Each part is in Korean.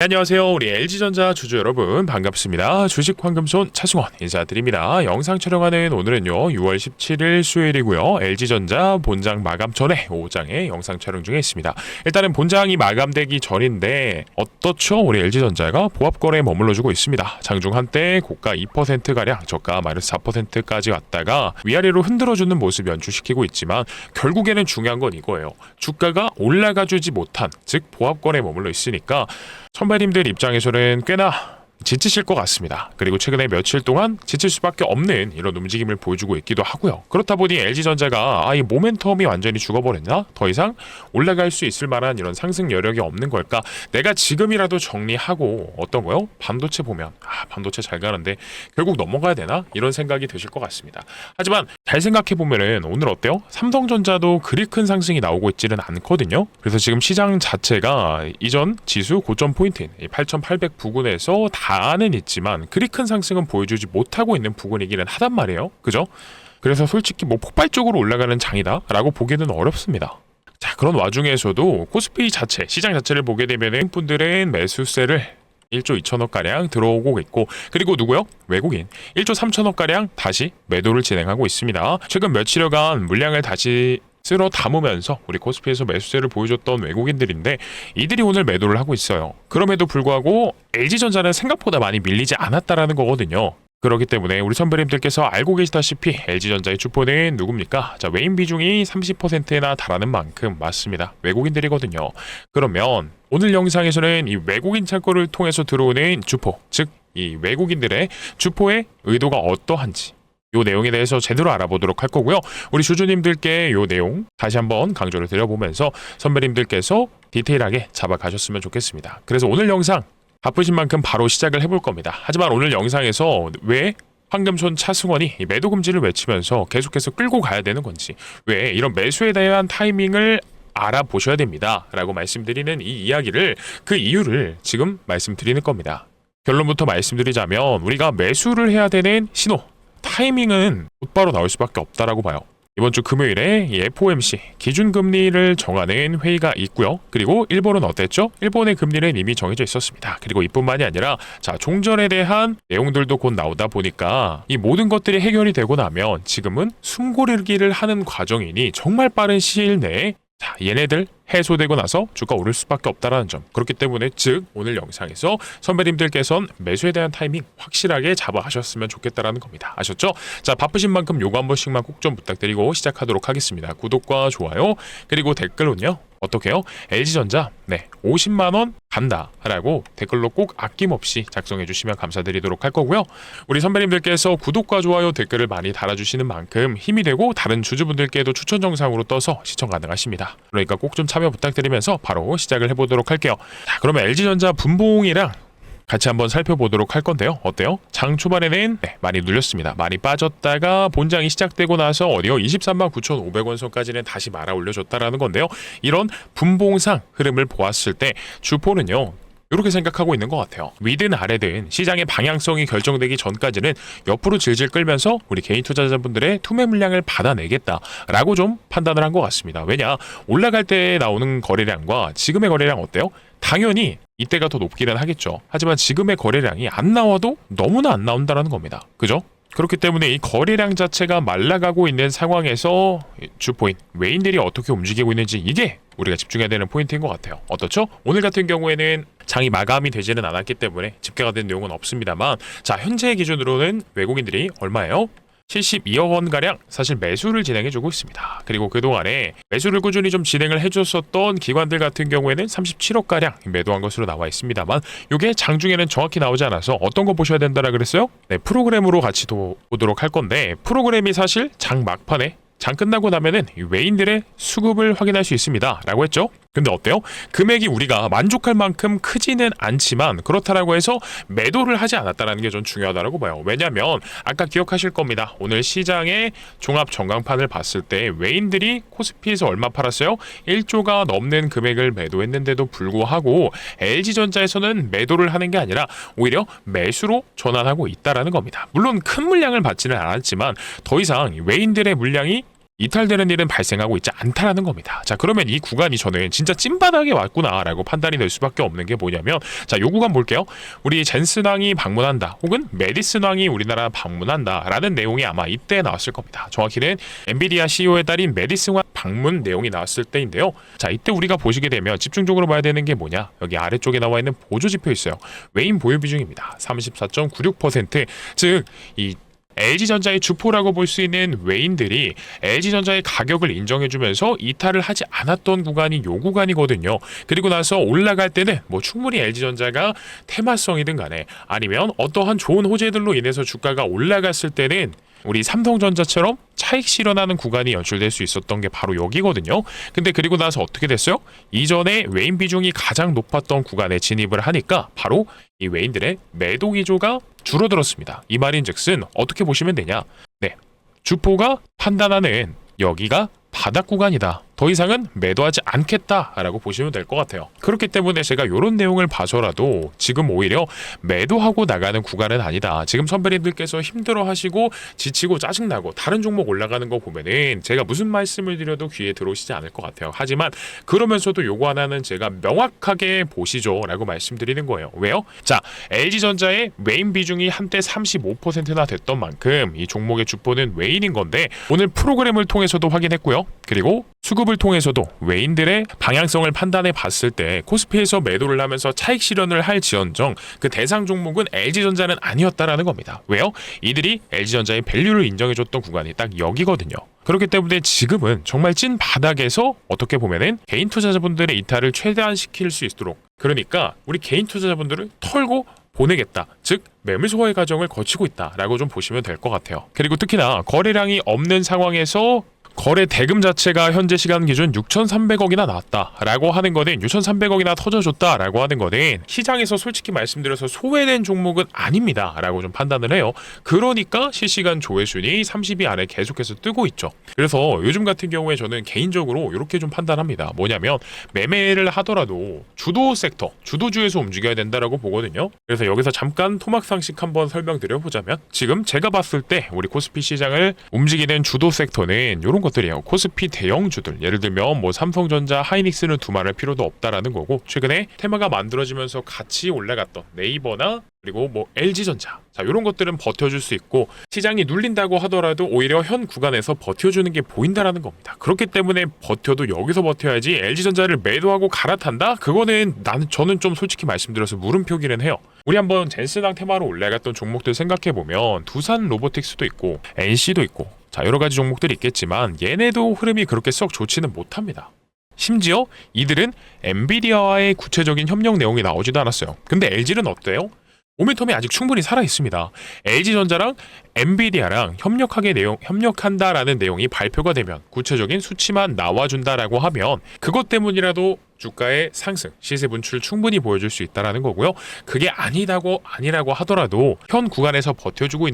안녕하세요. 우리 LG전자 주주 여러분 반갑습니다. 주식황금손 차승원 인사드립니다. 영상 촬영하는 오늘은요 6월 17일 수요일이고요. LG전자 본장 마감 전에 오후장에 영상 촬영 중에 있습니다. 일단은 본장이 마감되기 전인데 어떻죠? 우리 LG전자가 보합거래에 머물러주고 있습니다. 장중 한때 고가 2%가량 저가 마이너스 4%까지 왔다가 위아래로 흔들어주는 모습 연출시키고 있지만 결국에는 중요한 건 이거예요. 주가가 올라가주지 못한, 즉 보합거래에 머물러 있으니까 선배님들 입장에서는 꽤나 지치실 것 같습니다. 그리고 최근에 며칠 동안 지칠 수밖에 없는 이런 움직임을 보여주고 있기도 하고요. 그렇다 보니 LG전자가 이 모멘텀이 완전히 죽어버렸나? 더 이상 올라갈 수 있을 만한 이런 상승 여력이 없는 걸까? 내가 지금이라도 정리하고 어떤 거요? 반도체 보면 반도체 잘 가는데 결국 넘어가야 되나? 이런 생각이 드실 것 같습니다. 하지만 잘 생각해보면은 오늘 어때요? 삼성전자도 그리 큰 상승이 나오고 있지는 않거든요. 그래서 지금 시장 자체가 이전 지수 고점 포인트인 8,800 부근에서 다는 있지만 그리 큰 상승은 보여주지 못하고 있는 부분이기는 하단 말이에요. 그죠? 그래서 솔직히 폭발적으로 올라가는 장이다 라고 보기는 어렵습니다. 자, 그런 와중에서도 코스피 자체, 시장 자체를 보게 되면은 분들은 매수세를 1조 2천억가량 들어오고 있고, 그리고 누구요? 외국인 1조 3천억가량 다시 매도를 진행하고 있습니다. 최근 며칠여간 물량을 다시 쓸어 담으면서 우리 코스피에서 매수세를 보여줬던 외국인들인데 이들이 오늘 매도를 하고 있어요. 그럼에도 불구하고 LG전자는 생각보다 많이 밀리지 않았다라는 거거든요. 그렇기 때문에 우리 선배님들께서 알고 계시다시피 LG전자의 주포는 누굽니까? 자, 외인 비중이 30%나 달하는 만큼 맞습니다. 외국인들이거든요. 그러면 오늘 영상에서는 이 외국인 창고를 통해서 들어오는 주포, 즉 이 외국인들의 주포의 의도가 어떠한지 요 내용에 대해서 제대로 알아보도록 할 거고요. 우리 주주님들께 요 내용 다시 한번 강조를 드려보면서 선배님들께서 디테일하게 잡아가셨으면 좋겠습니다. 그래서 오늘 영상 바쁘신 만큼 바로 시작을 해볼 겁니다. 하지만 오늘 영상에서 왜 황금손 차승원이 매도 금지를 외치면서 계속해서 끌고 가야 되는 건지, 왜 이런 매수에 대한 타이밍을 알아보셔야 됩니다 라고 말씀드리는 이 이야기를, 그 이유를 지금 말씀드리는 겁니다. 결론부터 말씀드리자면 우리가 매수를 해야 되는 신호, 타이밍은 곧바로 나올 수밖에 없다라고 봐요. 이번 주 금요일에 이 FOMC 기준금리를 정하는 회의가 있고요. 그리고 일본은 어땠죠? 일본의 금리는 이미 정해져 있었습니다. 그리고 이뿐만이 아니라 종전에 대한 내용들도 곧 나오다 보니까 이 모든 것들이 해결이 되고 나면 지금은 숨고르기를 하는 과정이니 정말 빠른 시일 내에 얘네들 해소되고 나서 주가 오를 수밖에 없다라는 점. 그렇기 때문에 즉 오늘 영상에서 선배님들께서는 매수에 대한 타이밍 확실하게 잡아하셨으면 좋겠다라는 겁니다. 아셨죠? 자, 바쁘신 만큼 요거 한 번씩만 꼭 좀 부탁드리고 시작하도록 하겠습니다. 구독과 좋아요 그리고 댓글은요. 어떻게 해요? LG전자 50만원 간다 라고 댓글로 꼭 아낌없이 작성해 주시면 감사드리도록 할 거고요. 우리 선배님들께서 구독과 좋아요 댓글을 많이 달아주시는 만큼 힘이 되고 다른 주주분들께도 추천 영상으로 떠서 시청 가능하십니다. 그러니까 꼭 좀 참여 부탁드리면서 바로 시작을 해보도록 할게요. 자, 그러면 LG전자 분봉이랑 같이 한번 살펴보도록 할 건데요. 어때요? 장 초반에는 많이 눌렸습니다. 많이 빠졌다가 본장이 시작되고 나서 어디요? 23만 9,500원 선까지는 다시 말아 올려줬다라는 건데요. 이런 분봉상 흐름을 보았을 때 주포는요, 이렇게 생각하고 있는 것 같아요. 위든 아래든 시장의 방향성이 결정되기 전까지는 옆으로 질질 끌면서 우리 개인 투자자분들의 투매 물량을 받아내겠다라고 좀 판단을 한 것 같습니다. 왜냐? 올라갈 때 나오는 거래량과 지금의 거래량 어때요? 당연히 이때가 더 높기는 하겠죠. 하지만 지금의 거래량이 안 나와도 너무나 안 나온다는 겁니다. 그죠? 그렇기 때문에 이 거래량 자체가 말라가고 있는 상황에서 주포인 외인들이 어떻게 움직이고 있는지, 이게 우리가 집중해야 되는 포인트인 것 같아요. 어떻죠? 오늘 같은 경우에는 장이 마감이 되지는 않았기 때문에 집계가 된 내용은 없습니다만, 자, 현재 기준으로는 외국인들이 얼마예요? 72억 원가량 사실 매수를 진행해주고 있습니다. 그리고 그동안에 매수를 꾸준히 좀 진행을 해줬었던 기관들 같은 경우에는 37억가량 매도한 것으로 나와 있습니다만, 이게 장중에는 정확히 나오지 않아서 어떤 거 보셔야 된다라 그랬어요? 프로그램으로 같이 보도록 할 건데, 프로그램이 사실 장 막판에 장 끝나고 나면은 외인들의 수급을 확인할 수 있습니다 라고 했죠. 근데 어때요? 금액이 우리가 만족할 만큼 크지는 않지만 그렇다라고 해서 매도를 하지 않았다는 게 좀 중요하다고 봐요. 왜냐면 아까 기억하실 겁니다. 오늘 시장의 종합 전광판을 봤을 때 외인들이 코스피에서 얼마 팔았어요? 1조가 넘는 금액을 매도했는데도 불구하고 LG전자에서는 매도를 하는 게 아니라 오히려 매수로 전환하고 있다라는 겁니다. 물론 큰 물량을 받지는 않았지만 더 이상 외인들의 물량이 이탈되는 일은 발생하고 있지 않다라는 겁니다. 자, 그러면 이 구간이 저는 진짜 찐바닥에 왔구나라고 판단이 될 수밖에 없는 게 뭐냐면, 자, 요 구간 볼게요. 우리 젠슨 왕이 방문한다, 혹은 메디슨 왕이 우리나라 방문한다라는 내용이 아마 이때 나왔을 겁니다. 정확히는 엔비디아 CEO의 딸인 메디슨 왕 방문 내용이 나왔을 때인데요. 자, 이때 우리가 보시게 되면 집중적으로 봐야 되는 게 뭐냐? 여기 아래쪽에 나와 있는 보조지표 있어요. 외인 보유 비중입니다. 34.96%. 즉, 이 LG전자의 주포라고 볼 수 있는 외인들이 LG전자의 가격을 인정해주면서 이탈을 하지 않았던 구간이 요 구간이거든요. 그리고 나서 올라갈 때는 뭐 충분히 LG전자가 테마성이든 간에 아니면 어떠한 좋은 호재들로 인해서 주가가 올라갔을 때는 우리 삼성전자처럼 차익 실현하는 구간이 연출될 수 있었던 게 바로 여기거든요. 근데 그리고 나서 어떻게 됐어요? 이전에 외인 비중이 가장 높았던 구간에 진입을 하니까 바로 이 외인들의 매도 기조가 줄어들었습니다. 이 말인즉슨 어떻게 보시면 되냐? 네, 주포가 판단하는 여기가 바닥 구간이다, 더 이상은 매도하지 않겠다라고 보시면 될 것 같아요. 그렇기 때문에 제가 이런 내용을 봐서라도 지금 오히려 매도하고 나가는 구간은 아니다, 지금 선배님들께서 힘들어하시고 지치고 짜증나고 다른 종목 올라가는 거 보면은 제가 무슨 말씀을 드려도 귀에 들어오시지 않을 것 같아요. 하지만 그러면서도 요거 하나는 제가 명확하게 보시죠 라고 말씀드리는 거예요. 왜요? 자, LG전자의 외인 비중이 한때 35%나 됐던 만큼 이 종목의 주포는 외인인 건데, 오늘 프로그램을 통해서도 확인했고요. 그리고 수급을 통해서도 외인들의 방향성을 판단해 봤을 때 코스피에서 매도를 하면서 차익 실현을 할 지언정 그 대상 종목은 LG전자는 아니었다라는 겁니다. 왜요? 이들이 LG전자의 밸류를 인정해줬던 구간이 딱 여기거든요. 그렇기 때문에 지금은 정말 찐 바닥에서 어떻게 보면은 개인 투자자분들의 이탈을 최대한 시킬 수 있도록, 그러니까 우리 개인 투자자분들을 털고 보내겠다, 즉 매물 소화의 과정을 거치고 있다라고 좀 보시면 될 것 같아요. 그리고 특히나 거래량이 없는 상황에서 거래 대금 자체가 현재 시간 기준 6,300억이나 나왔다라고 하는 거는, 6,300억이나 터져줬다라고 하는 거는 시장에서 솔직히 말씀드려서 소외된 종목은 아닙니다라고 좀 판단을 해요. 그러니까 실시간 조회순위 30위 안에 계속해서 뜨고 있죠. 그래서 요즘 같은 경우에 저는 개인적으로 이렇게 좀 판단합니다. 뭐냐면 매매를 하더라도 주도 섹터, 주도주에서 움직여야 된다라고 보거든요. 그래서 여기서 잠깐 토막상식 한번 설명드려보자면, 지금 제가 봤을 때 우리 코스피 시장을 움직이는 주도 섹터는 이런 것들이에요. 코스피 대형주들, 예를 들면 뭐 삼성전자, 하이닉스는 두말할 필요도 없다라는 거고, 최근에 테마가 만들어지면서 같이 올라갔던 네이버나 그리고 뭐 LG전자, 자, 이런 것들은 버텨줄 수 있고, 시장이 눌린다고 하더라도 오히려 현 구간에서 버텨주는 게 보인다라는 겁니다. 그렇기 때문에 버텨도 여기서 버텨야지 LG전자를 매도하고 갈아탄다? 그거는 저는 좀 솔직히 말씀드려서 물음표기는 해요. 우리 한번 젠슨왕 테마로 올라갔던 종목들 생각해보면 두산 로보틱스도 있고 NC도 있고, 자, 여러 가지 종목들이 있겠지만 얘네도 흐름이 그렇게 썩 좋지는 못합니다. 심지어 이들은 엔비디아와의 구체적인 협력 내용이 나오지도 않았어요. 근데 LG는 어때요? 모멘텀이 아직 충분히 살아있습니다. LG전자랑 엔비디아랑 협력한다라는 내용이 발표가 되면, 구체적인 수치만 나와준다라고 하면 그것 때문이라도 주가의 상승, 시세 분출 충분히 보여줄 수 있다라는 거고요. 그게 아니라고 하더라도 현 구간에서 버텨주고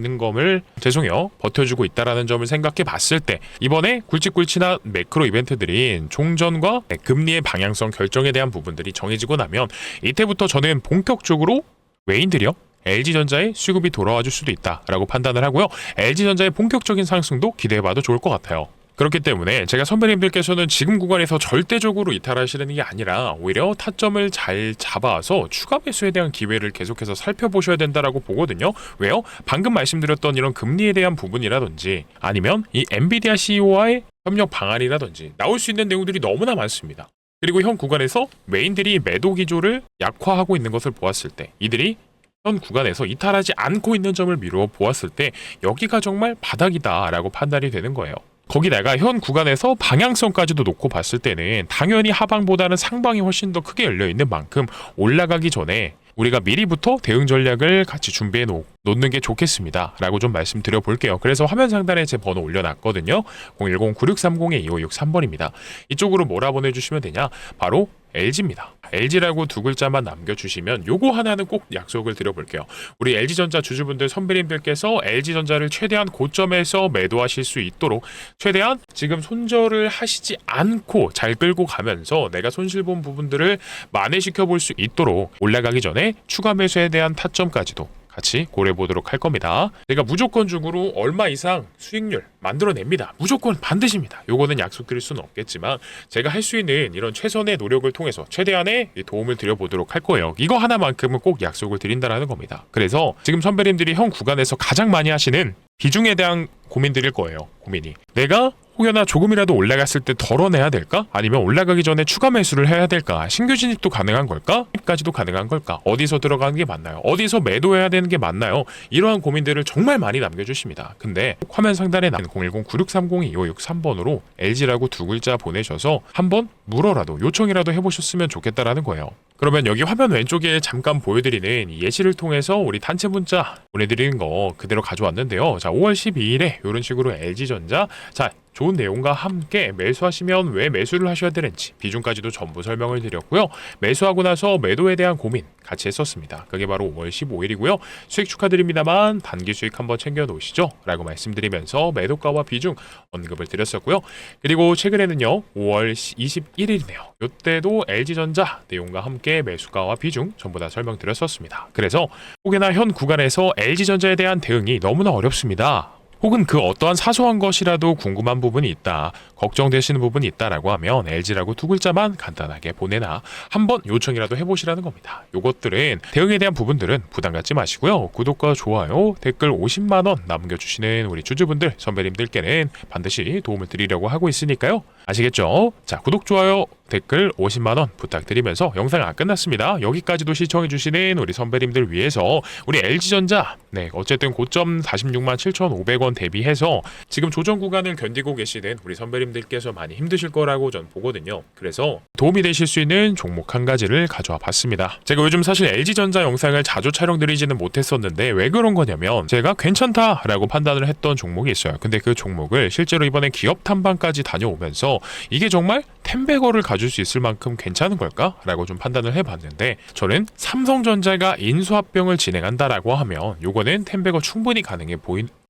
있다라는 점을 생각해 봤을 때, 이번에 굵직굵직한 매크로 이벤트들인 종전과 금리의 방향성 결정에 대한 부분들이 정해지고 나면 이때부터 저는 본격적으로 외인들이요, LG전자의 수급이 돌아와 줄 수도 있다라고 판단을 하고요. LG전자의 본격적인 상승도 기대해봐도 좋을 것 같아요. 그렇기 때문에 제가 선배님들께서는 지금 구간에서 절대적으로 이탈하시는 게 아니라 오히려 타점을 잘 잡아서 추가 매수에 대한 기회를 계속해서 살펴보셔야 된다라고 보거든요. 왜요? 방금 말씀드렸던 이런 금리에 대한 부분이라든지 아니면 이 엔비디아 CEO와의 협력 방안이라든지 나올 수 있는 내용들이 너무나 많습니다. 그리고 현 구간에서 메인들이 매도 기조를 약화하고 있는 것을 보았을 때, 이들이 현 구간에서 이탈하지 않고 있는 점을 미루어 보았을 때 여기가 정말 바닥이다라고 판단이 되는 거예요. 거기다가 현 구간에서 방향성까지도 놓고 봤을 때는 당연히 하방보다는 상방이 훨씬 더 크게 열려있는 만큼 올라가기 전에 우리가 미리부터 대응 전략을 같이 준비해 놓는 게 좋겠습니다 라고 좀 말씀드려 볼게요. 그래서 화면 상단에 제 번호 올려놨거든요. 010-9630-2563번입니다. 이쪽으로 뭐라 보내주시면 되냐, 바로 LG입니다. LG라고 두 글자만 남겨주시면 요거 하나는 꼭 약속을 드려볼게요. 우리 LG전자 주주분들, 선배님들께서 LG전자를 최대한 고점에서 매도하실 수 있도록 최대한 지금 손절을 하시지 않고 잘 끌고 가면서 내가 손실본 부분들을 만회시켜 볼 수 있도록 올라가기 전에 추가 매수에 대한 타점까지도 같이 고려해 보도록 할 겁니다. 제가 무조건적으로 얼마 이상 수익률 만들어냅니다. 무조건 반드시입니다. 요거는 약속드릴 수는 없겠지만 제가 할 수 있는 이런 최선의 노력을 통해서 최대한의 도움을 드려보도록 할 거예요. 이거 하나만큼은 꼭 약속을 드린다라는 겁니다. 그래서 지금 선배님들이 형 구간에서 가장 많이 하시는 비중에 대한 고민들일 거예요. 고민이 내가 혹여나 조금이라도 올라갔을 때 덜어내야 될까? 아니면 올라가기 전에 추가 매수를 해야 될까? 신규 진입도 가능한 걸까? 까지도 가능한 걸까? 어디서 들어가는 게 맞나요? 어디서 매도해야 되는 게 맞나요? 이러한 고민들을 정말 많이 남겨주십니다. 근데 화면 상단에 나는 010-9630-2563번으로 LG라고 두 글자 보내셔서 한번 물어라도 요청이라도 해보셨으면 좋겠다라는 거예요. 그러면 여기 화면 왼쪽에 잠깐 보여드리는 이 예시를 통해서 우리 단체 문자 보내드리는 거 그대로 가져왔는데요. 자, 5월 12일에 이런 식으로 LG전자 자 좋은 내용과 함께 매수하시면 왜 매수를 하셔야 되는지 비중까지도 전부 설명을 드렸고요. 매수하고 나서 매도에 대한 고민 같이 했었습니다. 그게 바로 5월 15일이고요. 수익 축하드립니다만 단기 수익 한번 챙겨 놓으시죠 라고 말씀드리면서 매도가와 비중 언급을 드렸었고요. 그리고 최근에는요 5월 21일이네요. 이때도 LG전자 내용과 함께 매수가와 비중 전부 다 설명드렸었습니다. 그래서 혹여나 현 구간에서 LG전자에 대한 대응이 너무나 어렵습니다. 혹은 그 어떠한 사소한 것이라도 궁금한 부분이 있다, 걱정되시는 부분이 있다라고 하면 LG라고 두 글자만 간단하게 보내나 한번 요청이라도 해보시라는 겁니다. 요것들은 대응에 대한 부분들은 부담 갖지 마시고요. 구독과 좋아요, 댓글 50만원 남겨주시는 우리 주주분들, 선배님들께는 반드시 도움을 드리려고 하고 있으니까요. 아시겠죠? 자, 구독, 좋아요, 댓글 50만원 부탁드리면서 영상 안 끝났습니다. 여기까지도 시청해주시는 우리 선배님들 위해서 우리 LG전자 어쨌든 고점 46만 7,500원 대비해서 지금 조정 구간을 견디고 계시는 우리 선배님들께서 많이 힘드실 거라고 전 보거든요. 그래서 도움이 되실 수 있는 종목 한 가지를 가져와 봤습니다. 제가 요즘 사실 LG전자 영상을 자주 촬영드리지는 못했었는데 왜 그런 거냐면 제가 괜찮다라고 판단을 했던 종목이 있어요. 근데 그 종목을 실제로 이번에 기업 탐방까지 다녀오면서 이게 정말 텐베거를 가질 수 있을 만큼 괜찮은 걸까? 라고 좀 판단을 해봤는데 저는 삼성전자가 인수합병을 진행한다라고 하면 요거는 텐베거 충분히 가능해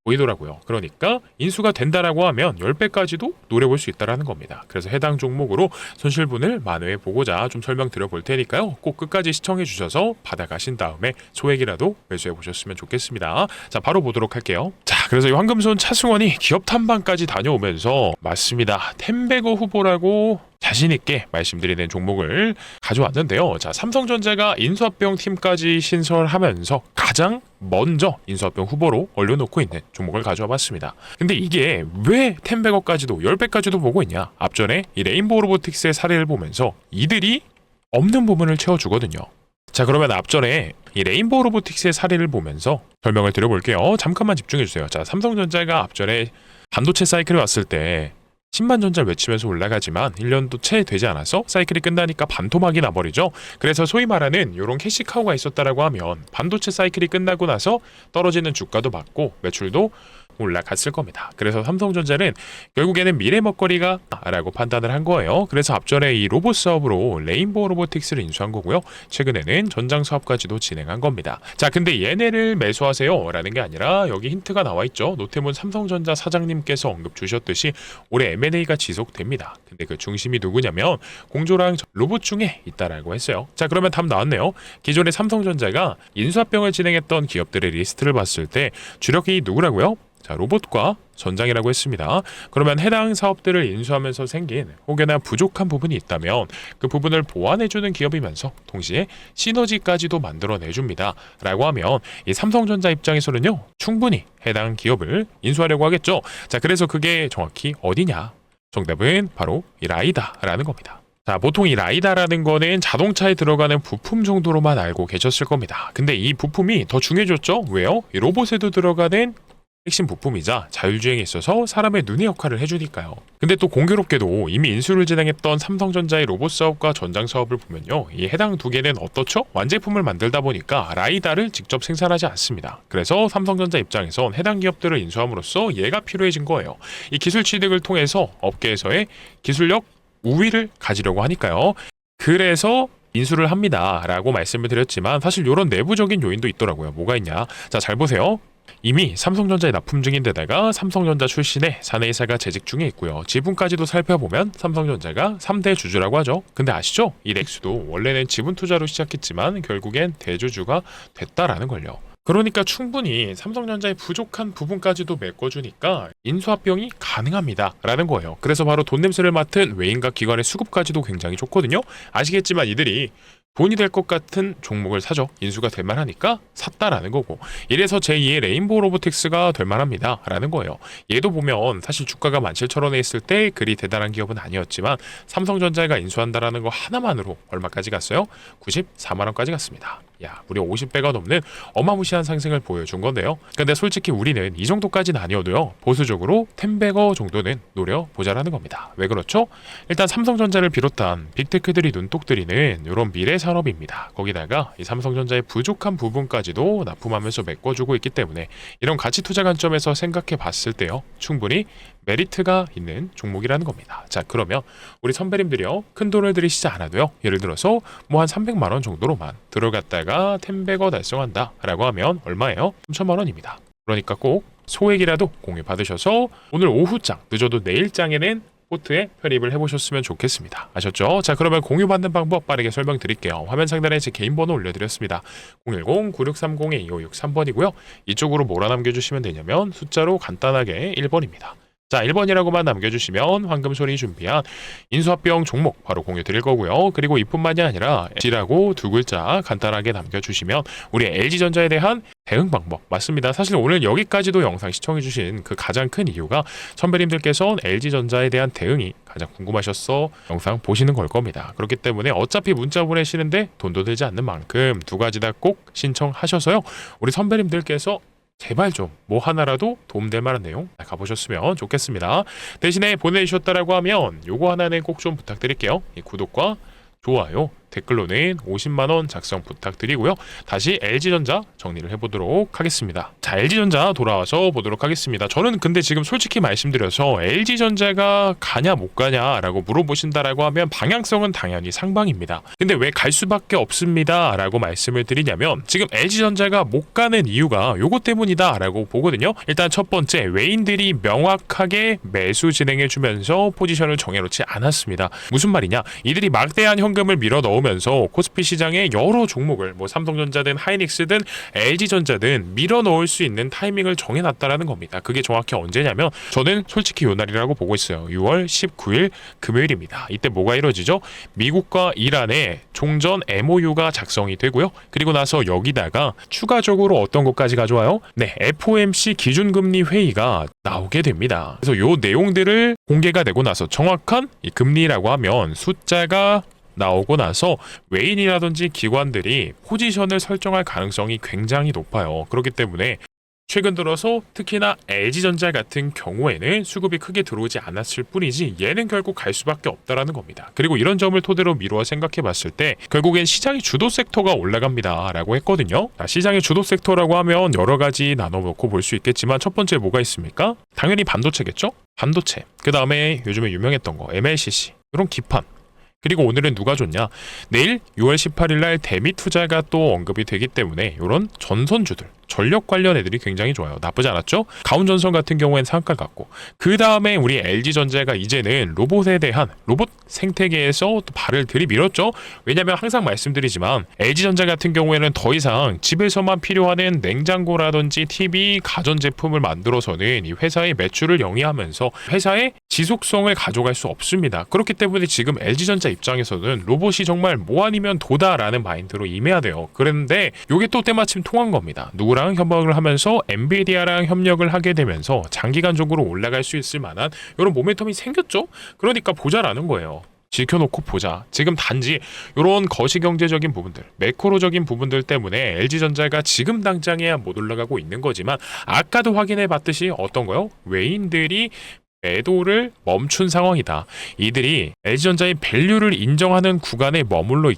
보이더라고요. 그러니까 인수가 된다라고 하면 10배까지도 노려볼 수 있다라는 겁니다. 그래서 해당 종목으로 손실분을 만회해 보고자 좀 설명드려 볼 테니까요. 꼭 끝까지 시청해 주셔서 받아가신 다음에 소액이라도 매수해 보셨으면 좋겠습니다. 자, 바로 보도록 할게요. 자, 그래서 이 황금손 차승원이 기업 탐방까지 다녀오면서 맞습니다. 텐베거 후보라고 자신있게 말씀드리는 종목을 가져왔는데요. 자, 삼성전자가 인수합병 팀까지 신설하면서 가장 먼저 인수합병 후보로 올려놓고 있는 종목을 가져와 봤습니다. 근데 이게 왜 텐베거까지도 10배까지도 보고 있냐? 앞전에 이 레인보우 로보틱스의 사례를 보면서 이들이 없는 부분을 채워주거든요. 자, 그러면 앞전에 이 레인보우 로보틱스의 사례를 보면서 설명을 드려볼게요. 잠깐만 집중해주세요. 자, 삼성전자가 앞전에 반도체 사이클이 왔을 때 10만 전자를 외치면서 올라가지만 1년도 채 되지 않아서 사이클이 끝나니까 반토막이 나버리죠. 그래서 소위 말하는 이런 캐시카우가 있었다라고 하면 반도체 사이클이 끝나고 나서 떨어지는 주가도 맞고 매출도 올라갔을 겁니다. 그래서 삼성전자는 결국에는 미래 먹거리가 라고 판단을 한 거예요. 그래서 앞전에 이 로봇 사업으로 레인보우 로보틱스를 인수한 거고요. 최근에는 전장 사업까지도 진행한 겁니다. 자, 근데 얘네를 매수하세요 라는 게 아니라 여기 힌트가 나와 있죠. 노태문 삼성전자 사장님께서 언급 주셨듯이 올해 M&A가 지속됩니다. 근데 그 중심이 누구냐면 공조랑 로봇 중에 있다라고 했어요. 자, 그러면 답 나왔네요. 기존에 삼성전자가 인수합병을 진행했던 기업들의 리스트를 봤을 때 주력이 누구라고요? 자, 로봇과 전장이라고 했습니다. 그러면 해당 사업들을 인수하면서 생긴 혹여나 부족한 부분이 있다면 그 부분을 보완해주는 기업이면서 동시에 시너지까지도 만들어내줍니다. 라고 하면 이 삼성전자 입장에서는요, 충분히 해당 기업을 인수하려고 하겠죠. 자, 그래서 그게 정확히 어디냐? 정답은 바로 이 라이다라는 겁니다. 자, 보통 이 라이다라는 거는 자동차에 들어가는 부품 정도로만 알고 계셨을 겁니다. 근데 이 부품이 더 중요해졌죠? 왜요? 이 로봇에도 들어가는 핵심 부품이자 자율주행에 있어서 사람의 눈의 역할을 해주니까요. 근데 또 공교롭게도 이미 인수를 진행했던 삼성전자의 로봇 사업과 전장 사업을 보면요, 이 해당 두 개는 어떻죠? 완제품을 만들다 보니까 라이다를 직접 생산하지 않습니다. 그래서 삼성전자 입장에선 해당 기업들을 인수함으로써 얘가 필요해진 거예요. 이 기술 취득을 통해서 업계에서의 기술력 우위를 가지려고 하니까요. 그래서 인수를 합니다 라고 말씀을 드렸지만 사실 이런 내부적인 요인도 있더라고요. 뭐가 있냐? 자, 잘 보세요. 이미 삼성전자에 납품 중인 데다가 삼성전자 출신의 사내이사가 재직 중에 있고요. 지분까지도 살펴보면 삼성전자가 3대 주주라고 하죠. 근데 아시죠? 이 넥스도 원래는 지분 투자로 시작했지만 결국엔 대주주가 됐다라는 걸요. 그러니까 충분히 삼성전자의 부족한 부분까지도 메꿔주니까 인수합병이 가능합니다 라는 거예요. 그래서 바로 돈 냄새를 맡은 외인과 기관의 수급까지도 굉장히 좋거든요. 아시겠지만 이들이 돈이 될 것 같은 종목을 사죠. 인수가 될 만하니까 샀다라는 거고, 이래서 제2의 레인보우 로보틱스가 될 만합니다 라는 거예요. 얘도 보면 사실 주가가 17,000원에 있을 때 그리 대단한 기업은 아니었지만 삼성전자가 인수한다라는 거 하나만으로 얼마까지 갔어요? 94만원까지 갔습니다. 야, 무려 50배가 넘는 어마무시한 상승을 보여준 건데요. 근데 솔직히 우리는 이 정도까지는 아니어도요, 보수적으로 10배거 정도는 노려보자라는 겁니다. 왜 그렇죠? 일단 삼성전자를 비롯한 빅테크들이 눈독 들이는 이런 미래 산업입니다. 거기다가 이 삼성전자의 부족한 부분까지도 납품하면서 메꿔주고 있기 때문에 이런 가치 투자 관점에서 생각해 봤을 때요, 충분히 메리트가 있는 종목이라는 겁니다. 자, 그러면 우리 선배님들이요, 큰 돈을 들이시지 않아도요, 예를 들어서 뭐 한 300만원 정도로만 들어갔다가 10배거 달성한다 라고 하면 얼마예요? 3천만원입니다. 그러니까 꼭 소액이라도 공유 받으셔서 오늘 오후장, 늦어도 내일장에는 포트에 편입을 해보셨으면 좋겠습니다. 아셨죠? 자, 그러면 공유받는 방법 빠르게 설명드릴게요. 화면 상단에 제 개인 번호 올려드렸습니다. 010-9630-2563번이고요. 이쪽으로 뭐라 남겨주시면 되냐면 숫자로 간단하게 1번입니다. 자, 1번이라고만 남겨주시면 황금손이 준비한 인수합병 종목 바로 공유 드릴 거고요. 그리고 이뿐만이 아니라 G라고 두 글자 간단하게 남겨주시면 우리 LG전자에 대한 대응 방법 맞습니다. 사실 오늘 여기까지도 영상 시청해주신 그 가장 큰 이유가 선배님들께서는 LG전자에 대한 대응이 가장 궁금하셔서 영상 보시는 걸 겁니다. 그렇기 때문에 어차피 문자 보내시는데 돈도 들지 않는 만큼 두 가지 다 꼭 신청하셔서요, 우리 선배님들께서 제발 좀 뭐 하나라도 도움될 만한 내용 가보셨으면 좋겠습니다. 대신에 보내주셨다라고 하면 요거 하나는 꼭 좀 부탁드릴게요. 이 구독과 좋아요, 댓글로는 50만원 작성 부탁드리고요. 다시 LG전자 정리를 해보도록 하겠습니다. 자, LG전자 돌아와서 보도록 하겠습니다. 저는 근데 지금 솔직히 말씀드려서 LG전자가 가냐 못 가냐 라고 물어보신다라고 하면 방향성은 당연히 상방입니다. 근데 왜 갈 수밖에 없습니다 라고 말씀을 드리냐면, 지금 LG전자가 못 가는 이유가 요거 때문이다 라고 보거든요. 일단 첫 번째, 외인들이 명확하게 매수 진행해주면서 포지션을 정해놓지 않았습니다. 무슨 말이냐, 이들이 막대한 현금을 밀어 넣으면서 코스피 시장의 여러 종목을 뭐 삼성전자든 하이닉스든 LG전자든 밀어 넣을 수 있는 타이밍을 정해놨다라는 겁니다. 그게 정확히 언제냐면 저는 솔직히 요 날이라고 보고 있어요. 6월 19일 금요일입니다. 이때 뭐가 이루어지죠? 미국과 이란의 종전 MOU가 작성이 되고요. 그리고 나서 여기다가 추가적으로 어떤 것까지 가져와요? 네, FOMC 기준금리 회의가 나오게 됩니다. 그래서 요 내용들을 공개가 되고 나서 정확한 이 금리라고 하면 숫자가 나오고 나서 외인이라든지 기관들이 포지션을 설정할 가능성이 굉장히 높아요. 그렇기 때문에 최근 들어서 특히나 LG전자 같은 경우에는 수급이 크게 들어오지 않았을 뿐이지 얘는 결국 갈 수밖에 없다라는 겁니다. 그리고 이런 점을 토대로 미루어 생각해 봤을 때 결국엔 시장의 주도 섹터가 올라갑니다 라고 했거든요. 시장의 주도 섹터라고 하면 여러 가지 나눠놓고 볼 수 있겠지만 첫 번째 뭐가 있습니까? 당연히 반도체겠죠? 반도체, 그 다음에 요즘에 유명했던 거 MLCC, 이런 기판, 그리고 오늘은 누가 좋냐? 내일 6월 18일 날 대미 투자가 또 언급이 되기 때문에 이런 전선주들, 전력 관련 애들이 굉장히 좋아요. 나쁘지 않았죠? 가온전선 같은 경우엔 상한가 같고, 그 다음에 우리 LG전자가 이제는 로봇에 대한 로봇 생태계에서 또 발을 들이밀었죠. 왜냐면 항상 말씀드리지만 LG전자 같은 경우에는 더 이상 집에서만 필요하는 냉장고라든지 TV, 가전제품을 만들어서는 이 회사의 매출을 영위하면서 회사의 지속성을 가져갈 수 없습니다. 그렇기 때문에 지금 LG전자 입장에서는 로봇이 정말 뭐 아니면 도다라는 마인드로 임해야 돼요. 그런데 이게 또 때마침 통한 겁니다. 누구랑 협업을 하면서 엔비디아랑 협력을 하게 되면서 장기간적으로 올라갈 수 있을 만한 이런 모멘텀이 생겼죠. 그러니까 보자라는 거예요. 지켜놓고 보자. 지금 단지 이런 거시경제적인 부분들, 매크로적인 부분들 때문에 LG전자가 지금 당장에야 못 올라가고 있는 거지만 아까도 확인해 봤듯이 어떤 거요? 외인들이 매도를 멈춘 상황이다. 이들이 LG전자의 밸류를 인정하는 구간에 머물러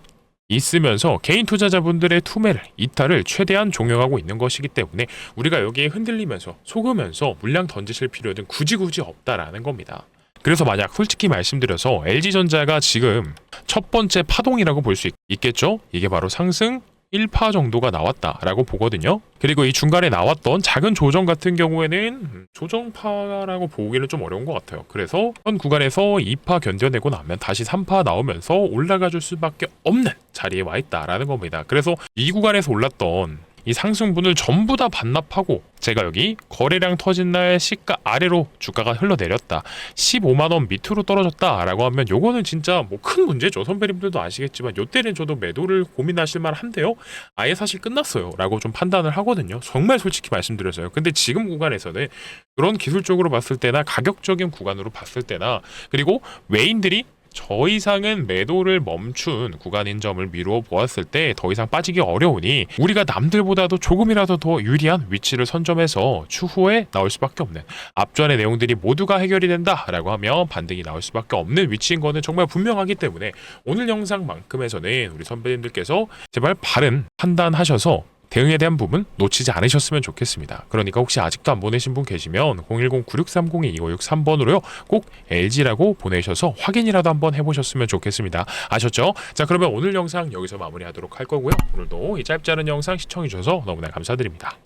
있으면서 개인 투자자분들의 투매를, 이탈을 최대한 종용하고 있는 것이기 때문에 우리가 여기에 흔들리면서 속으면서 물량 던지실 필요는 굳이 없다라는 겁니다. 그래서 만약 솔직히 말씀드려서 LG전자가 지금 첫 번째 파동이라고 볼 수 있겠죠? 이게 바로 상승 1파 정도가 나왔다라고 보거든요. 그리고 이 중간에 나왔던 작은 조정 같은 경우에는 조정파라고 보기는 좀 어려운 것 같아요. 그래서 현 구간에서 2파 견뎌내고 나면 다시 3파 나오면서 올라가 줄 수밖에 없는 자리에 와 있다라는 겁니다. 그래서 이 구간에서 올랐던 이 상승분을 전부 다 반납하고 제가 여기 거래량 터진 날 시가 아래로 주가가 흘러내렸다, 15만원 밑으로 떨어졌다 라고 하면 요거는 진짜 뭐 큰 문제죠. 선배님들도 아시겠지만 요때는 저도 매도를 고민하실 만한데요, 아예 사실 끝났어요 라고 좀 판단을 하거든요. 정말 솔직히 말씀드려서요. 근데 지금 구간에서는 그런 기술적으로 봤을 때나 가격적인 구간으로 봤을 때나, 그리고 외인들이 저 이상은 매도를 멈춘 구간인 점을 미루어 보았을 때 더 이상 빠지기 어려우니 우리가 남들보다도 조금이라도 더 유리한 위치를 선점해서 추후에 나올 수밖에 없는, 앞전의 내용들이 모두가 해결이 된다라고 하면 반등이 나올 수밖에 없는 위치인 거는 정말 분명하기 때문에 오늘 영상만큼에서는 우리 선배님들께서 제발 바른 판단하셔서 대응에 대한 부분 놓치지 않으셨으면 좋겠습니다. 그러니까 혹시 아직도 안 보내신 분 계시면 010-9630-2563번으로요 꼭 LG라고 보내셔서 확인이라도 한번 해보셨으면 좋겠습니다. 아셨죠? 자, 그러면 오늘 영상 여기서 마무리하도록 할 거고요. 오늘도 이 짧지 않은 영상 시청해주셔서 너무나 감사드립니다.